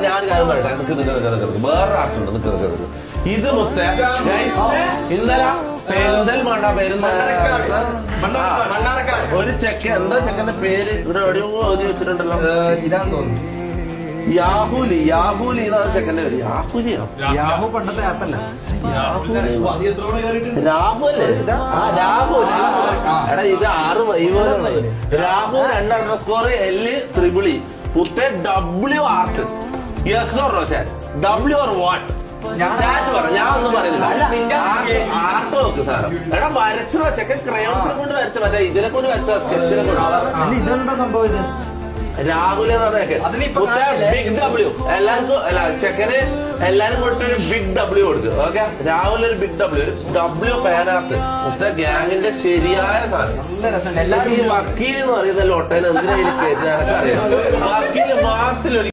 ഞാൻ കാര്യം പറയട്ടെ, വേറെ ആട്ടുണ്ട് നിൽക്കുന്നത്. ഇത് മുത്തേ ഇന്നലെ പെരുന്തൽമണ്ണ ഒരു ചെക്ക, എന്താ ചെക്കന്റെ പേര് ഇവിടെ എവിടെയോ എഴുതി വെച്ചിട്ടുണ്ടല്ലോ, ഇതാന്ന് തോന്നുന്നു. യാഹൂലി എന്നാണ് ചെക്കന്റെ പേര്. യാഹൂലിയോ? യാഹു പണ്ടത്തെ ആപ്പല്ല. രാഹു അല്ലേ? ആ രാഹു. എടാ ഇത് 6 വൈകോലാണ്. രാഹു 2_L പുത്തേ WR. Yes or no chat? W or what? Chat പറ, ഞാൻ ഒന്നും പറയുന്നില്ല. ആർട്ട് നോക്ക് സാധനം. എടാ വരച്ചതാ ചെക്കൻ, ക്രയോൺസിനെ കൊണ്ട് വരച്ച, മറ്റേ ഇതിനെ കൊണ്ട് വരച്ച സ്കെച്ചിനെ കൊണ്ട്. ഇതെന്താ സംഭവം? ഇത് രാഹുൽ എന്ന് പറഞ്ഞ ബിഗ് W. എല്ലാവർക്കും അല്ല, ചെക്കന് എല്ലാരും കൊടുത്തൊരു ബിഗ് W കൊടുക്കും. ഓക്കെ, രാഹുൽ ഒരു ബിഗ് W ഫാനാർട്ട് മുത്ത ഗ്യാങ്ങിന്റെ ശരിയായ സാധനം. ഈ വക്കീൽ എന്ന് പറയുന്ന ലൊട്ടേനെ എന്തിനാ അറിയാം. വക്കീല് മാസത്തിലൊരു